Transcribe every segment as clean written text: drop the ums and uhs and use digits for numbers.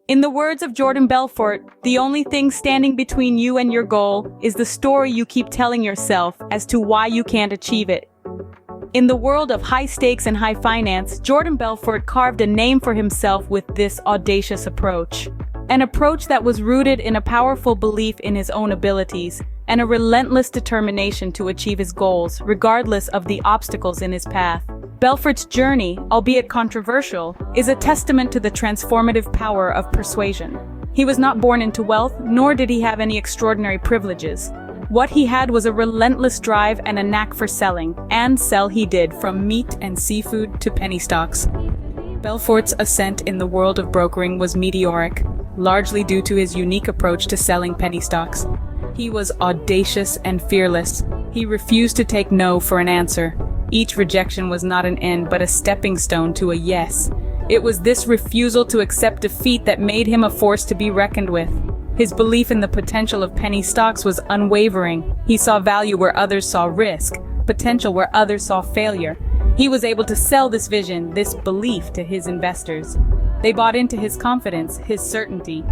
In the words of Jordan Belfort, the only thing standing between you and your goal is the story you keep telling yourself as to why you can't achieve it. In the world of high stakes and high finance, Jordan Belfort carved a name for himself with this audacious approach. An approach that was rooted in a powerful belief in his own abilities and a relentless determination to achieve his goals, regardless of the obstacles in his path. Belfort's journey, albeit controversial, is a testament to the transformative power of persuasion. He was not born into wealth, nor did he have any extraordinary privileges. What he had was a relentless drive and a knack for selling, and sell he did, from meat and seafood to penny stocks. Belfort's ascent in the world of brokering was meteoric, largely due to his unique approach to selling penny stocks. He was audacious and fearless. He refused to take no for an answer. Each rejection was not an end, but a stepping stone to a yes. It was this refusal to accept defeat that made him a force to be reckoned with. His belief in the potential of penny stocks was unwavering. He saw value where others saw risk, potential where others saw failure. He was able to sell this vision, this belief, to his investors. They bought into his confidence, his certainty.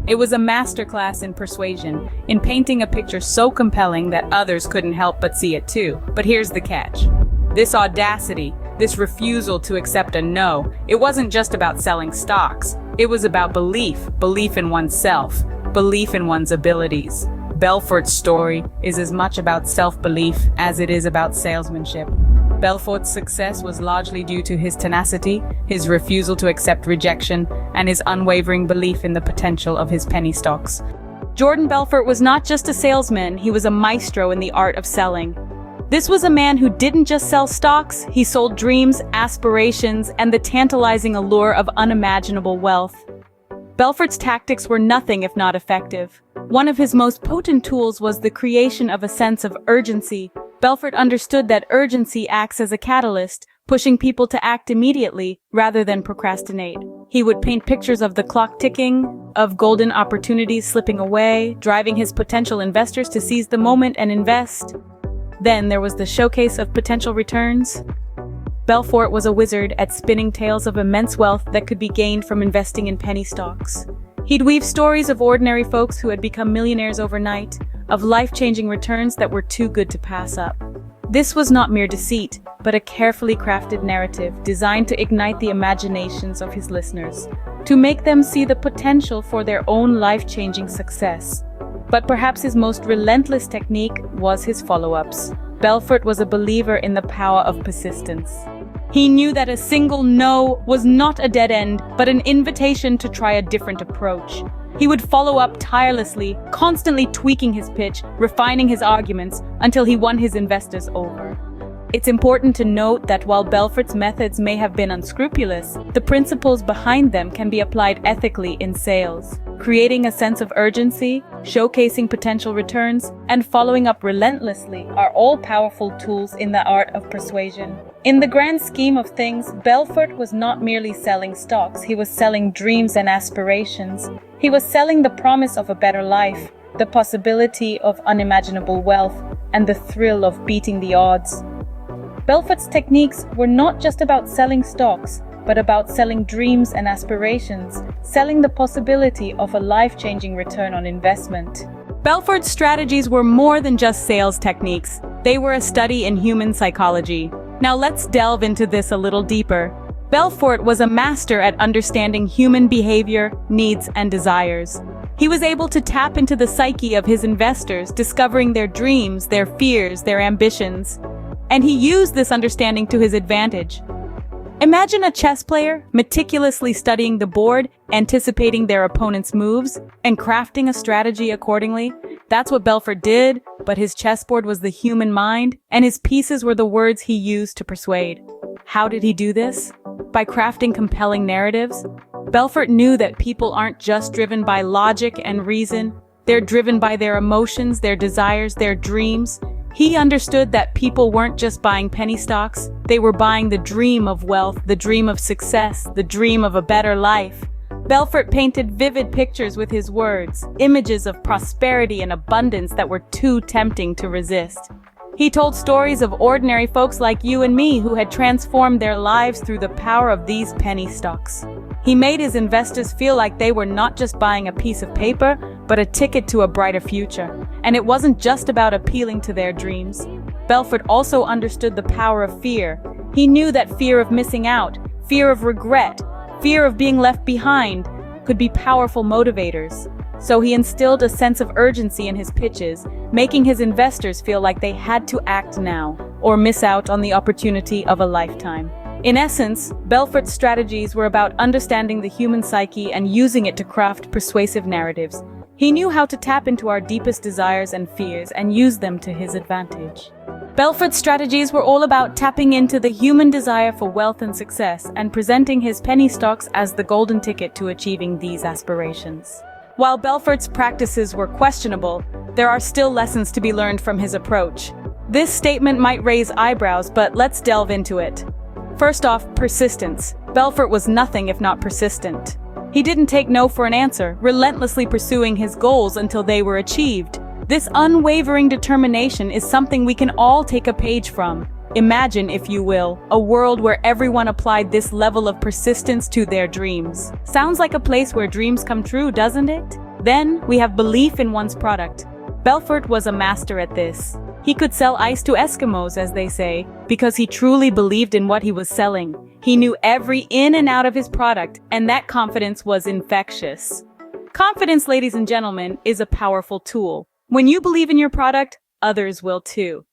It was a masterclass in persuasion, in painting a picture so compelling that others couldn't help but see it too. But here's the catch. This audacity, this refusal to accept a no, it wasn't just about selling stocks. It was about belief in oneself, belief in one's abilities. Belfort's story is as much about self-belief as it is about salesmanship. Belfort's success was largely due to his tenacity, his refusal to accept rejection, and his unwavering belief in the potential of his penny stocks. Jordan Belfort was not just a salesman, he was a maestro in the art of selling. This was a man who didn't just sell stocks, he sold dreams, aspirations, and the tantalizing allure of unimaginable wealth. Belfort's tactics were nothing if not effective. One of his most potent tools was the creation of a sense of urgency. Belfort understood that urgency acts as a catalyst, pushing people to act immediately rather than procrastinate. He would paint pictures of the clock ticking, of golden opportunities slipping away, driving his potential investors to seize the moment and invest. Then there was the showcase of potential returns. Belfort was a wizard at spinning tales of immense wealth that could be gained from investing in penny stocks. He'd weave stories of ordinary folks who had become millionaires overnight, of life-changing returns that were too good to pass up. This was not mere deceit, but a carefully crafted narrative designed to ignite the imaginations of his listeners, to make them see the potential for their own life-changing success. But perhaps his most relentless technique was his follow-ups. Belfort was a believer in the power of persistence. He knew that a single no was not a dead end, but an invitation to try a different approach. He would follow up tirelessly, constantly tweaking his pitch, refining his arguments, until he won his investors over. It's important to note that while Belfort's methods may have been unscrupulous, the principles behind them can be applied ethically in sales. Creating a sense of urgency, showcasing potential returns, and following up relentlessly are all powerful tools in the art of persuasion. In the grand scheme of things, Belfort was not merely selling stocks, he was selling dreams and aspirations. He was selling the promise of a better life, the possibility of unimaginable wealth, and the thrill of beating the odds. Belfort's techniques were not just about selling stocks, but about selling dreams and aspirations, selling the possibility of a life-changing return on investment. Belfort's strategies were more than just sales techniques. They were a study in human psychology. Now let's delve into this a little deeper. Belfort was a master at understanding human behavior, needs, and desires. He was able to tap into the psyche of his investors, discovering their dreams, their fears, their ambitions. And he used this understanding to his advantage. Imagine a chess player meticulously studying the board, anticipating their opponent's moves, and crafting a strategy accordingly. That's what Belfort did, but his chessboard was the human mind, and his pieces were the words he used to persuade. How did he do this? By crafting compelling narratives. Belfort knew that people aren't just driven by logic and reason, they're driven by their emotions, their desires, their dreams. He understood that people weren't just buying penny stocks, they were buying the dream of wealth, the dream of success, the dream of a better life. Belfort painted vivid pictures with his words, images of prosperity and abundance that were too tempting to resist. He told stories of ordinary folks like you and me who had transformed their lives through the power of these penny stocks. He made his investors feel like they were not just buying a piece of paper, but a ticket to a brighter future. And it wasn't just about appealing to their dreams. Belfort also understood the power of fear. He knew that fear of missing out, fear of regret, fear of being left behind could be powerful motivators. So he instilled a sense of urgency in his pitches, making his investors feel like they had to act now or miss out on the opportunity of a lifetime. In essence, Belfort's strategies were about understanding the human psyche and using it to craft persuasive narratives. He knew how to tap into our deepest desires and fears and use them to his advantage. Belfort's strategies were all about tapping into the human desire for wealth and success and presenting his penny stocks as the golden ticket to achieving these aspirations. While Belfort's practices were questionable, there are still lessons to be learned from his approach. This statement might raise eyebrows, but let's delve into it. First off, persistence. Belfort was nothing if not persistent. He didn't take no for an answer, relentlessly pursuing his goals until they were achieved. This unwavering determination is something we can all take a page from. Imagine, if you will, a world where everyone applied this level of persistence to their dreams. Sounds like a place where dreams come true, doesn't it? Then we have belief in one's product. Belfort was a master at this. He could sell ice to Eskimos, as they say, because he truly believed in what he was selling. He knew every in and out of his product, and that confidence was infectious. Confidence, ladies and gentlemen, is a powerful tool. When you believe in your product, others will too.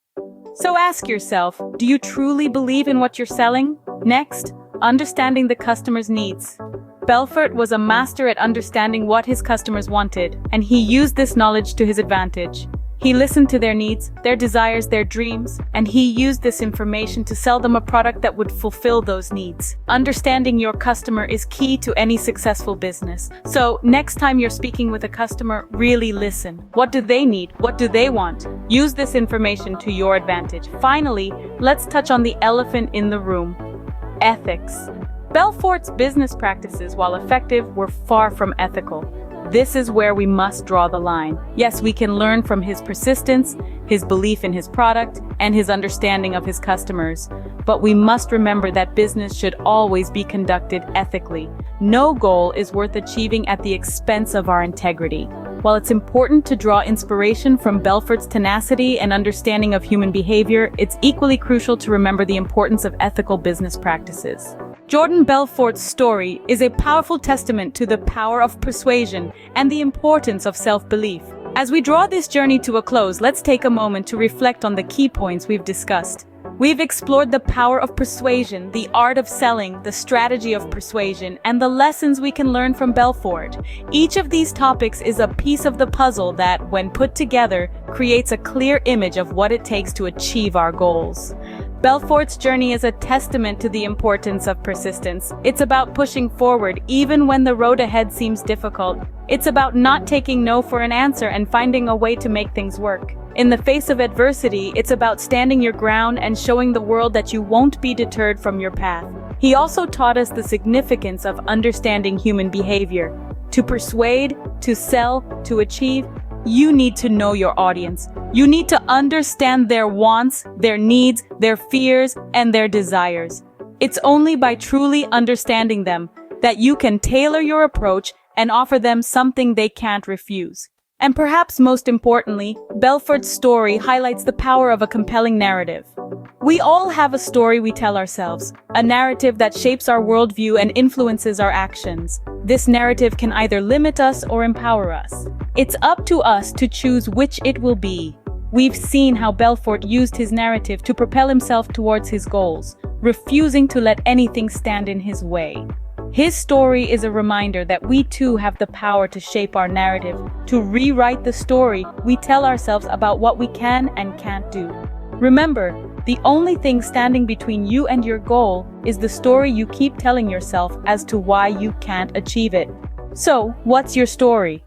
So ask yourself, do you truly believe in what you're selling? Next, understanding the customer's needs. Belfort was a master at understanding what his customers wanted, and he used this knowledge to his advantage. He listened to their needs, their desires, their dreams, and he used this information to sell them a product that would fulfill those needs. Understanding your customer is key to any successful business. So, next time you're speaking with a customer, really listen. What do they need? What do they want? Use this information to your advantage. Finally, let's touch on the elephant in the room: ethics. Belfort's business practices, while effective, were far from ethical. This is where we must draw the line. Yes, we can learn from his persistence, his belief in his product, and his understanding of his customers. But we must remember that business should always be conducted ethically. No goal is worth achieving at the expense of our integrity. While it's important to draw inspiration from Belfort's tenacity and understanding of human behavior, it's equally crucial to remember the importance of ethical business practices. Jordan Belfort's story is a powerful testament to the power of persuasion and the importance of self-belief. As we draw this journey to a close, let's take a moment to reflect on the key points we've discussed. We've explored the power of persuasion, the art of selling, the strategy of persuasion, and the lessons we can learn from Belfort. Each of these topics is a piece of the puzzle that, when put together, creates a clear image of what it takes to achieve our goals. Belfort's journey is a testament to the importance of persistence. It's about pushing forward even when the road ahead seems difficult. It's about not taking no for an answer and finding a way to make things work. In the face of adversity, it's about standing your ground and showing the world that you won't be deterred from your path. He also taught us the significance of understanding human behavior. To persuade, to sell, to achieve, you need to know your audience. You need to understand their wants, their needs, their fears, and their desires. It's only by truly understanding them that you can tailor your approach and offer them something they can't refuse. And perhaps most importantly, Belfort's story highlights the power of a compelling narrative. We all have a story we tell ourselves, a narrative that shapes our worldview and influences our actions. This narrative can either limit us or empower us. It's up to us to choose which it will be. We've seen how Belfort used his narrative to propel himself towards his goals, refusing to let anything stand in his way. His story is a reminder that we too have the power to shape our narrative, to rewrite the story we tell ourselves about what we can and can't do. Remember, the only thing standing between you and your goal is the story you keep telling yourself as to why you can't achieve it. So, what's your story?